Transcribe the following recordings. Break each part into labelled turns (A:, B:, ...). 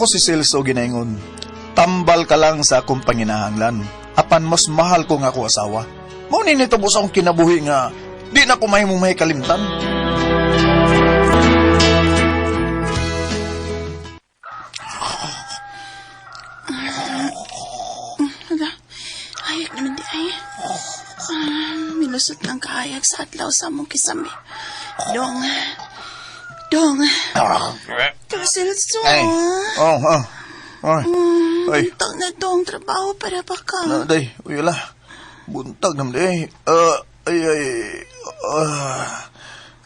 A: Ako si Celso ginaingon. Tambal ka lang sa akong panginahanglan. Apan mas mahal ko nga ako asawa. Mao ni nito sa akong kinabuhi nga di na ko mahimong may kalimtan.
B: Hayag naman di ay. Milusot ng kahayag sa adlaw sa mong kisami. Dong. Kasilso.
A: Ay. Ay.
B: Buntag na dong trabaho para ba ka?
A: Na, day, uyala. Buntag naman, day.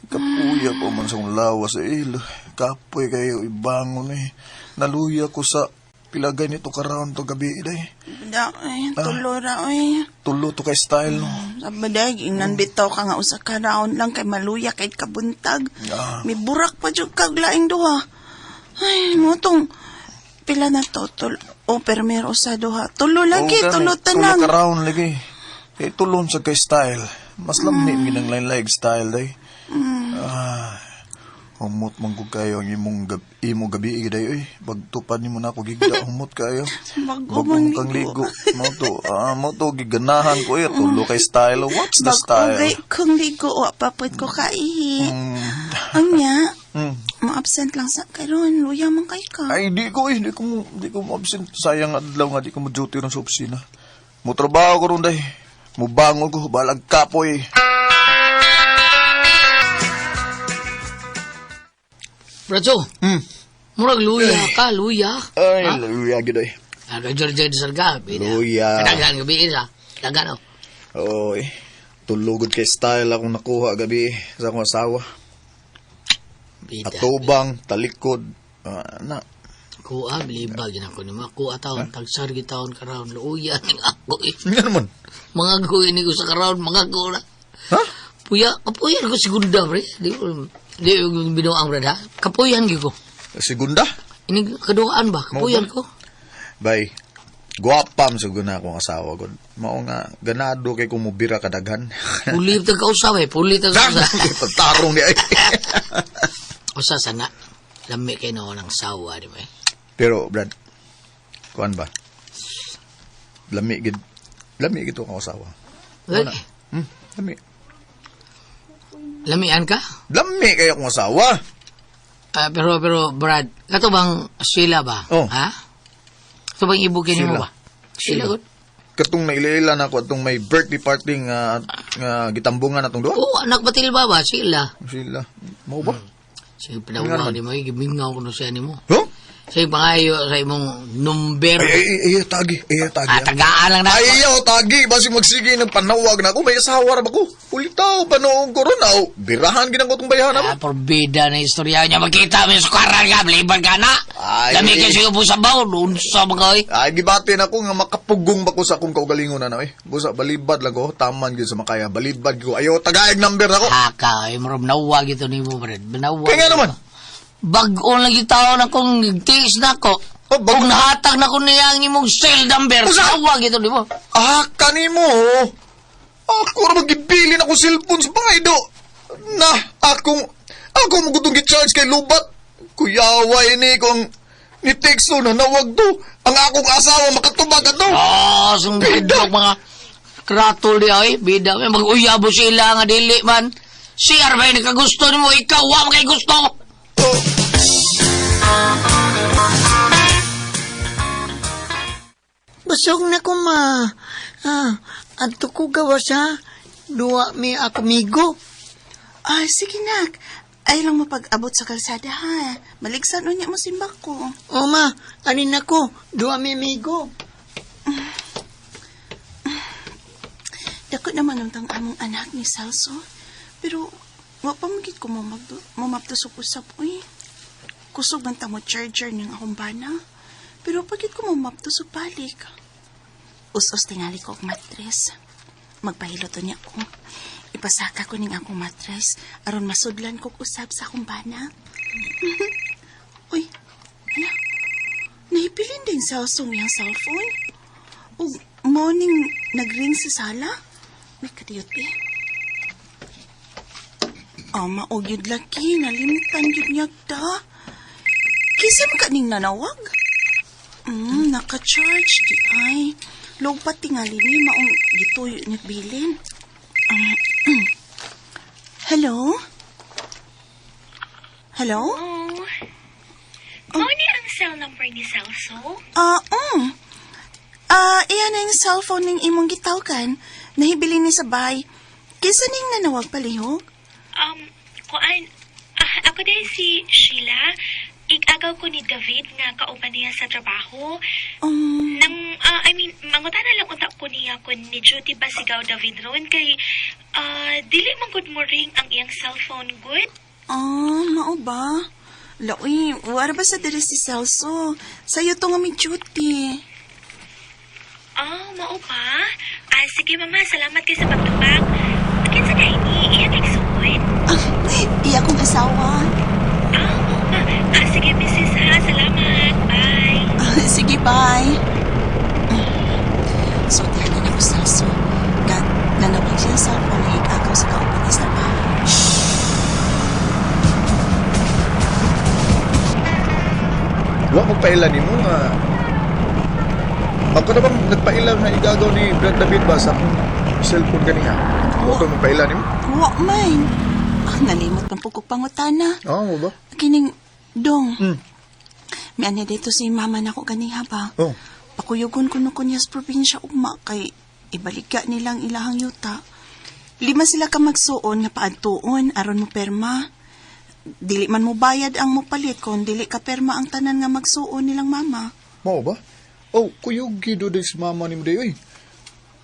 A: Kapuya pa man sa lawas, Kapoy kayo, ibangon, Naluya ko sa pilagay nito karoon to gabi, day.
B: Da, tulo ra,
A: Tulo to kay style, no?
B: Sa baday, ingnan bitaw ka nga usa ka raon lang kay maluya kay kabuntag. May burak pa jud kag laing duha. Ay, mo tong pila na to, permero sa duha. Tulo lagi, tulo tanang.
A: Tulo karoon lagi. Tulon sa kay style. Mas lamni minang lain-laing style, day. Humot man ko kayo ang imong gabi day, Bagtupan nimo na ako gigda, humot kayo. Bagong kang ligo. Mo to giganahan ko, Tulo kay style. What's the style?
B: Bagong kang ligo, papit ko kaihi. Anya, ma-absent lang sa karon, luya man kay ka.
A: Ay, di ko mo absent. Sayang adlaw nga, di ko mo duty ron sa opisina. Mo trabaho ko ron, day. Mo bangon ko, balag kapoy.
C: Bracho, murag luya ka, luya.
A: Ay, luya gid ay.
C: Jorge Sarga,
A: Luya.
C: Kadagan gabi isa. Dagan o.
A: Oy, tulugod kay style akong nakuha gabi sa akong asawa. Atubang, talikod, na.
C: Kuha, bilibag yun ako ni mga kuha taon, tagsargi taon karoon, luya ng ako
A: Nga naman.
C: Mga kuha ni ko sa karoon, mga kuha.
A: Ha?
C: Kapuyan ko segunda, pre. Di binuang red, ha? Kapuyan ko.
A: Segunda?
C: Ini kaduaan ba? Kapuyan ko.
A: Bay, guwapam siguro na akong asawa ko. Mao nga, ganado kay kung mubira kadaghan.
C: Pulit ang kausaw, pulit ang kausaw.
A: Tarong ni ay.
C: Usa sana, lami kayo na ng sawa, di ba?
A: Pero, Brad, kuan ba? Lami gid akong asawa.
C: Well,
A: Lami.
C: lamian ka?
A: Lami kayo akong asawa.
C: Pero, Brad, kato bang sila ba?
A: Oh.
C: Ha? Kato bang ibukin mo
A: Sila.
C: ba? Sila, good?
A: Katong nailila na ako atong may birthday party nga gitambungan atong duha.
C: Oo, anak batil ba ba? Sila.
A: Sila. Mo ba?
C: Sige, pinawa di mo, gimingaw ko na siya ni mo.
A: Huh?
C: Sige, pangayo sa imong number.
A: Ay, tagi.
C: Tagaan lang na ako.
A: Ayaw, tagi. Basi magsige ng panawag na ako. May asawa ra ba ko? Ulitaw, panoong ko ron. Birahan ginang ko itong bayahan na ba?
C: Porbida na istorya niya. Magkita mo yung sukaran ka. Bliban ka na.
A: Ay.
C: Dami ka siya po sa baw. Unsa mga oy.
A: Ay, gibatin ako nga makapugong ba ko sa akong kaugalingon na Busa, balibad lang ko. Taman gid sa makaya. Balibad ko. Ayaw, tagaig number ako.
C: Haka, ay maram nawag ito ni mo, Brad. Nawag.
A: Kaya nga naman.
C: Bago lagi tao na kung tiis na ko.
A: bago-
C: Kung nahatag na ko niya ang imong cell number.
A: Usa?
C: Nawag ito ni mo.
A: Kanimo. Ako ra magibili na ko cellphone sa bahay do. Na, ako mo gutong gi-charge kay lubat. Kuyawa ini kung ni teksto na nawag do. Ang akong asawa makatubag ato.
C: Sungbidok mga kratol di ay. Bida may mag-uyabo sila nga dili man. Si Arbay nagkagusto ni mo. Ikaw wa makay gusto.
D: Busog na ko, ma. Adto ko gawas, ha? Duwa mi ako migo.
B: Ay, sige nak. Ay lang mapag-abot sa kalsada ha. Maligsan niya mo simbak ko.
D: O, ma, anin ako. Duwa mi migo.
B: Dako naman ang tang among anak ni Celso. Pero, wa pa magit ko mamaptusok usap, uy. Kusog man tamo charger ng akong bana. Pero pagit ko mamaptusok balik. Us-us tingali ko ang matres. Magpahilot niya ako. Ipasaka ko ning akong matres aron masudlan ko usab sa akong bana. Uy, ala. Naipilin din sa usong niyang cellphone. O morning nagring si Sala. May kadiyot eh. Maog yun laki, nalimtan yun niya da. Kisa makaning nanawag. Naka-charge di ay. Log pa tingali ni maong gituyo niya bilin. Hello? Hello?
E: Mao ni ang cell number ni Celso?
B: Iyan na yung cellphone ng imong gitawkan. Nahibili ni sa bahay. Kisa ning nanawag palihog?
E: Kuan, ako din si Sheila. Igagaw ko ni David nga kauban niya sa trabaho. Mangutan na lang unta ko niya kung ni Judy ba sigaw David ron kay dili man good mo ring ang iyang cellphone good.
B: Mao ba? Laoy, wala ba sa diri si Celso? Sa'yo to nga may duty.
E: Mao ba? Sige mama, salamat kay sa pagtubag. Kinsa na ini? Iyan nagsuot?
B: Iya kong asawa.
E: Mao ba? Sige Mrs. ha, salamat. Bye.
B: Sige, bye. So, tiyanan ako, Celso. Nanawag siya sa cellphone na igagaw sa kauban niya sa trabaho.
A: Wa magpailan ni mo nga. Ako na bang nagpailan na igagaw ni Brad David ba sa akong cellphone kaniya? Wa ko magpailan ni mo?
B: Wa, man. Nalimot man po kong pangutana.
A: Oo ba?
B: Kining, dong. May ane dito si mama na ko ganiha ba?
A: Oh.
B: Pakuyugon ko no kunya sa probinsya ugma kay ibaligya nilang ilahang yuta. 5 sila ka magsuon na paadtuon aron mo perma. Dili man mo bayad ang mo palit kung dili ka perma ang tanan nga magsuon nilang mama.
A: Mao ba? Oh, kuyog gido si mama ni mo dayoy.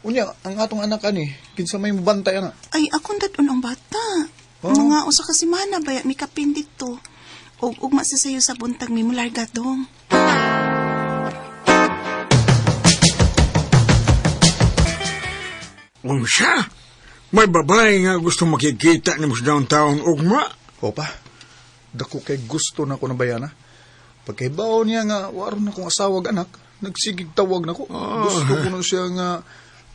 A: Unya, ang atong anak ani, kinsa may mabantay ana.
B: Ay, akong dadon ang bata.
A: Oh.
B: Mga usa ka semana baya mi kapin dito. Og ugma sa sayo sa buntag mi mularga dong.
F: Unsa? May babae nga gusto makikita ni mo sa downtown ugma?
A: Opa, dako kay gusto na ko na bayana. Pagkaibaw niya nga, waron na kong asawag anak, nagsigig tawag na ko. Gusto ko na siya nga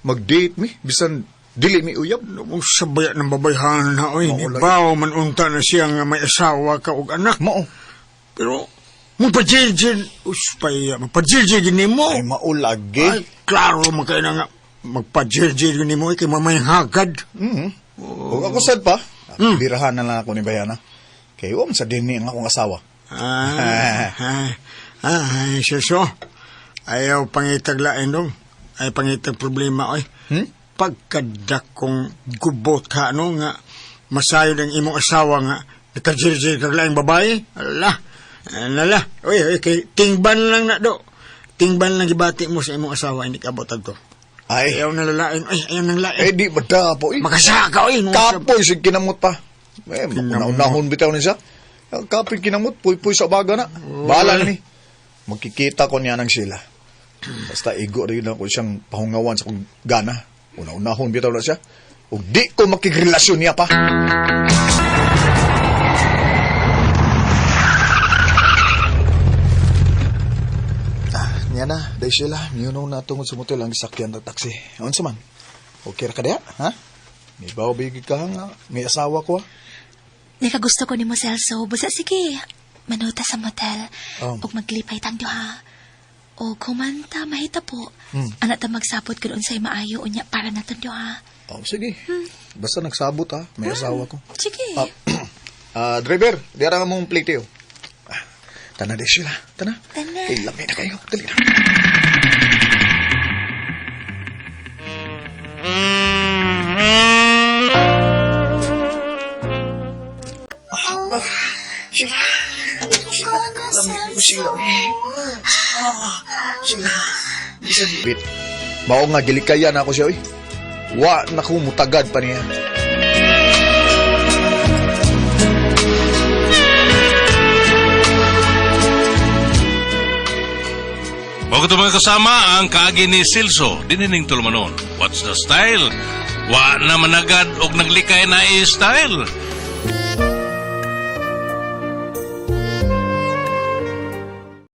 A: mag-date mi, bisan dili mi uyab.
F: Nung sabaya ng babayhan na, oy,
A: Maulay.
F: ibaw man unta na siya nga may asawa ka og anak.
A: Mao.
F: Pero, magpajiljil, magpajiljil ni mo.
A: Ay, maulagi.
F: Ay, klaro makaya na nga, magpajiljil ni mo, kay mamay hagad.
A: Huwag ako sad pa. Birahan na lang ako ni bayana. Kay wam sa dini ang akong asawa.
F: Suso. Ayaw pangitaglain dong. Ay pangitag problema, oy. Pagkadak kong gubot ka, ano, nga, masayo ng imong asawa nga, nagkajirjir kag laing babae. Ala. Oy, kay tingban lang na do. Tingban lang gibati mo sa imong asawa, hindi ka botag to.
A: Ay,
F: Ayaw na lalain, oy, ayaw nang lain.
A: di ba da po eh.
F: Makasaka, oy.
A: Kapoy, sig kinamot pa. Makunahon bitaw ni siya. Kapoy kinamot, puy-puy sa baga na. Bahala ni. Magkikita ko niya ng sila. Basta igo rin ako siyang pahungawan sa kong gana. Una-unahon bitaw na siya. O di ko makikrelasyon niya pa. Niya na, dahil sila, miyunaw na tungod sa motel ang sakyan ng taxi. Ano sa man? Okay ra ka diya, ha? May bawabigig ka nga, may asawa ko, ha?
E: Nakagusto ko ni mo, Celso. Basta sige, manuta sa motel. Ug maglipay tanyo ha. O kumanta, mahita po. Anak ta magsabot ka doon sa'y maayo unya para na tanyo ha.
A: Oh, sige. Basta nagsabot, ha? May asawa ko.
E: Sige.
A: Driver, diara nga mong plate, yo. Tana de sila, tana.
E: Tana.
A: Lamay na kayo, dali na. Bit. Mao nga gilikaya na ako siya, oy. Wa na ko mutagad pa niya.
G: Mga ito mga kasama, ang kaagi ni Silso, dinining tulumanon. What's the style? Wa na managad og naglikay na i-style.